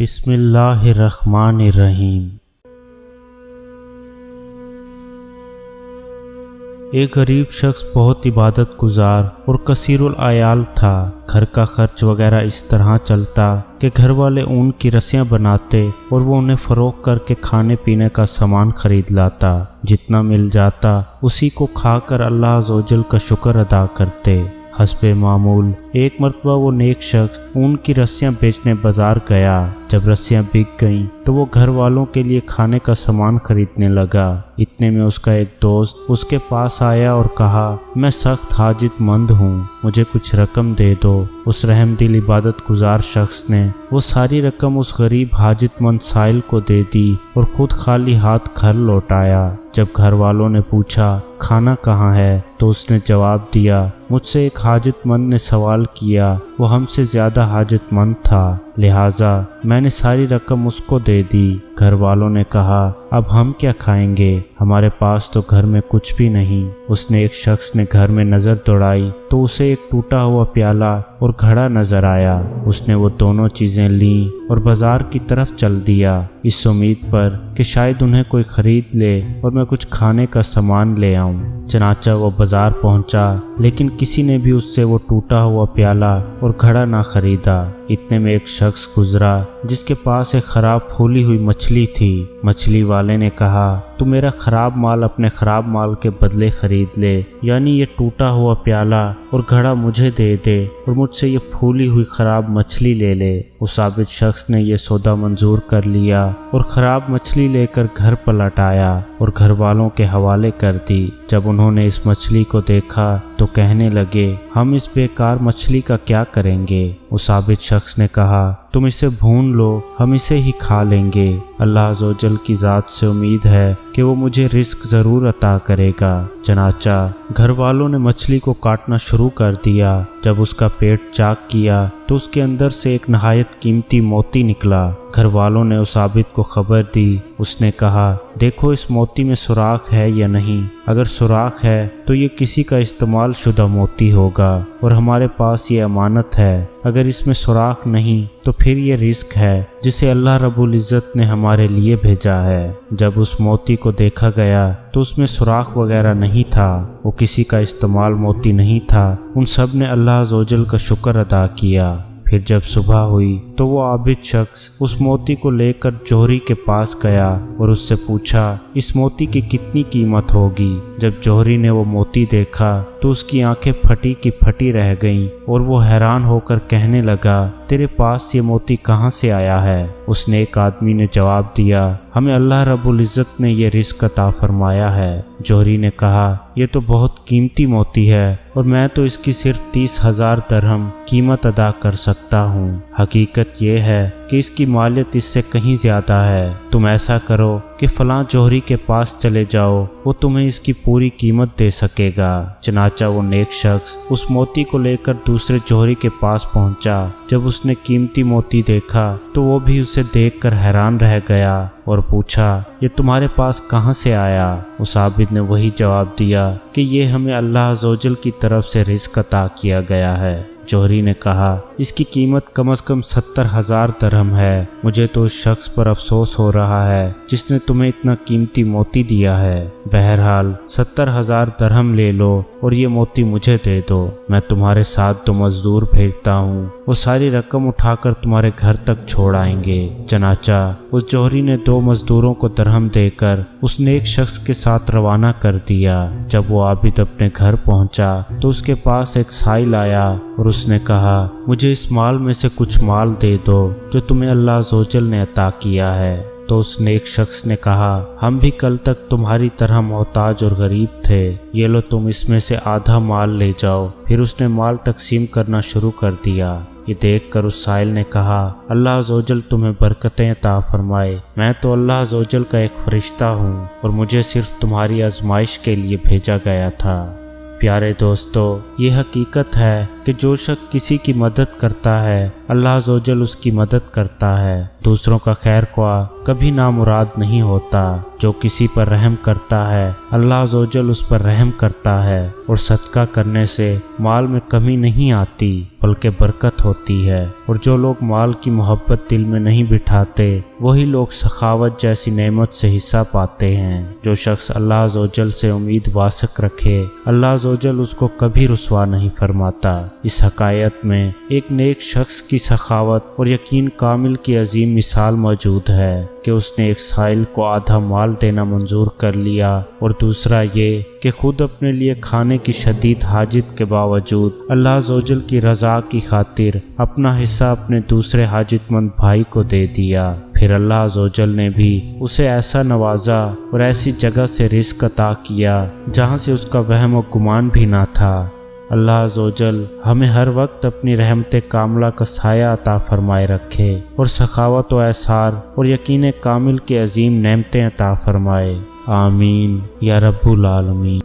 बिस्मिल्लाहिर्रहमानिर्रहीम। एक गरीब शख्स बहुत इबादत गुजार और कसीरुल आयाल था। घर का खर्च वगैरह इस तरह चलता कि घर वाले ऊन की रस्सियां बनाते और वो उन्हें फरोख्त करके खाने पीने का सामान खरीद लाता। जितना मिल जाता उसी को खाकर अल्लाह अज़्ज़वजल का शुक्र अदा करते। हस्बे मामूल एक मरतबा वो नेक शख्स ऊन की रस्सियां बेचने बाजार गया। जब रस्सियां बिक गईं तो वो घर वालों के लिए खाने का सामान खरीदने लगा। इतने में उसका एक दोस्त उसके पास आया और कहा, मैं सख्त हाजतमंद हूँ, मुझे कुछ रकम दे दो। उस रहमदिल इबादत गुजार शख्स ने वो सारी रकम उस गरीब हाजतमंद साइल को दे दी और खुद खाली हाथ घर लौट आया। जब घर वालों ने पूछा खाना कहाँ है तो उसने जवाब दिया, मुझसे एक हाजतमंद ने सवाल किया, वो हमसे ज़्यादा हाजतमंद था, लिहाजा मैंने सारी रकम उसको दे दी। घर वालों ने कहा, अब हम क्या खाएंगे, हमारे पास तो घर में कुछ भी नहीं। उसने एक शख्स ने घर में नज़र दौड़ाई तो उसे एक टूटा हुआ प्याला और घड़ा नजर आया। उसने वो दोनों चीज़ें लीं और बाजार की तरफ चल दिया, इस उम्मीद पर कि शायद उन्हें कोई खरीद ले और मैं कुछ खाने का सामान ले आऊं। चनाचा वो बाजार पहुंचा, लेकिन किसी ने भी उससे वो टूटा हुआ प्याला और घड़ा ना खरीदा। इतने में एक शख्स गुजरा जिसके पास एक खराब फूली हुई मछली थी। मछली वाले ने कहा, तू मेरा खराब माल अपने खराब माल के बदले खरीद ले, यानी ये टूटा हुआ प्याला और घड़ा मुझे दे दे और मुझसे ये फूली हुई खराब मछली ले ले। उस आबिद शख्स ने यह सौदा मंजूर कर लिया और खराब मछली लेकर घर पलट आया और घर वालों के हवाले कर दी। जब उन्होंने इस मछली को देखा तो कहने लगे, हम इस बेकार मछली का क्या करेंगे। उस आबिद शख्स ने कहा, तुम इसे भून लो, हम इसे ही खा लेंगे। अल्लाह अज़्ज़वजल की ज़ात से उम्मीद है कि वो मुझे रिस्क ज़रूर अता करेगा। चनाचा घर वालों ने मछली को काटना शुरू कर दिया। जब उसका पेट चाक किया तो उसके अंदर से एक नहायत कीमती मोती निकला। घर वालों ने उस आबिद को खबर दी। उसने कहा, देखो इस मोती में सुराख है या नहीं, अगर सुराख है तो ये किसी का इस्तेमाल शुदा मोती होगा और हमारे पास ये अमानत है। अगर इसमें सुराख नहीं तो फिर ये रिस्क है जिसे अल्लाह रब्बुल इज़्ज़त ने हमारे लिए भेजा है। जब उस मोती को देखा गया तो उसमें सुराख वगैरह नहीं था, वो किसी का इस्तेमाल मोती नहीं था। उन सब ने अल्लाह अज़्ज़वजल का शुक्र अदा किया। फिर जब सुबह हुई तो वो आबिद शख्स उस मोती को लेकर जौहरी के पास गया और उससे पूछा, इस मोती की कितनी कीमत होगी। जब जौहरी ने वो मोती देखा तो उसकी आंखें फटी की फटी रह गईं और वो हैरान होकर कहने लगा, तेरे पास ये मोती कहाँ से आया है। उसने एक आदमी ने जवाब दिया, हमें अल्लाह रब्बुल इज़्ज़त ने ये रिस्क अता फरमाया है। जौहरी ने कहा, ये तो बहुत कीमती मोती है और मैं तो इसकी सिर्फ 30,000 दरहम कीमत अदा कर सकता हूँ। हकीकत ये है कि इसकी मालियत इससे कहीं ज़्यादा है। तुम ऐसा करो कि फलां जौहरी के पास चले जाओ, वो तुम्हें इसकी पूरी कीमत दे सकेगा। चनाचा वो नेक शख्स उस मोती को लेकर दूसरे जौहरी के पास पहुंचा। जब उसने कीमती मोती देखा तो वो भी उसे देखकर हैरान रह गया और पूछा, ये तुम्हारे पास कहाँ से आया। उस आबिद ने वही जवाब दिया कि ये हमें अल्लाह अज़्ज़वजल की तरफ से रिस्क अता किया गया है। जौहरी ने कहा, इसकी कीमत कम से कम 70,000 दरहम है। मुझे तो उस शख्स पर अफसोस हो रहा है जिसने तुम्हें इतना कीमती मोती दिया है। बहरहाल 70,000 दरहम ले लो और ये मोती मुझे दे दो। मैं तुम्हारे साथ 2 मजदूर भेजता हूँ, वो सारी रकम उठाकर तुम्हारे घर तक छोड़ आएंगे। चनाचा उस जौहरी ने 2 मजदूरों को दरहम देकर उस नेक शख्स के साथ रवाना कर दिया। जब वो आबिद अपने घर पहुंचा तो उसके पास एक साइल आया और उसने कहा, मुझे इस माल में से कुछ माल दे दो जो तुम्हें अल्लाह अज़्ज़वजल ने अता किया है। तो उस नेक शख्स ने कहा, हम भी कल तक तुम्हारी तरह मोहताज और गरीब थे, ये लो तुम इसमें से आधा माल ले जाओ। फिर उसने माल तकसीम करना शुरू कर दिया। ये देखकर उस साइल ने कहा, अल्लाह अज़्ज़वजल तुम्हें बरकतें अता फरमाए। मैं तो अल्लाह अज़्ज़वजल का एक फरिश्ता हूँ और मुझे सिर्फ तुम्हारी आजमाइश के लिए भेजा गया था। प्यारे दोस्तों, ये हकीकत है कि जो शख्स किसी की मदद करता है अल्लाह अज़्ज़वजल उसकी मदद करता है। दूसरों का खैर ख्वाह कभी नामुराद नहीं होता। जो किसी पर रहम करता है अल्लाह अज़्ज़वजल उस पर रहम करता है, और सदका करने से माल में कमी नहीं आती बल्कि बरकत होती है। और जो लोग माल की मोहब्बत दिल में नहीं बिठाते वही लोग सखावत जैसी नेमत से हिस्सा पाते हैं। जो शख्स अल्लाह अज़्ज़वजल से उम्मीद वासक रखे अल्लाह अज़्ज़वजल उसको कभी रुसवा नहीं फरमाता। इस हकायत में एक नेक शख्स की सखावत और यकीन कामिल की अजीम मिसाल मौजूद है कि उसने एक साइल को आधा माल देना मंजूर कर लिया, और दूसरा ये कि खुद अपने लिए खाने की शदीद हाजत के बावजूद अल्लाह अज़्ज़वजल की रज़ा की खातिर अपना हिस्सा अपने दूसरे हाजतमंद भाई को दे दिया। फिर अल्लाह अज़्ज़वजल ने भी उसे ऐसा नवाजा और ऐसी जगह से रिज़्क़ अता किया जहाँ से उसका वहम और गुमान भी ना था। अल्लाह अज़्ज़वजल हमें हर वक्त अपनी रहमत कामिला का साया अता फरमाए रखे और सखावत व एसार और यकीन कामिल के अजीम नेमतें अता फरमाए। आमीन या रब्बुल आलमीन।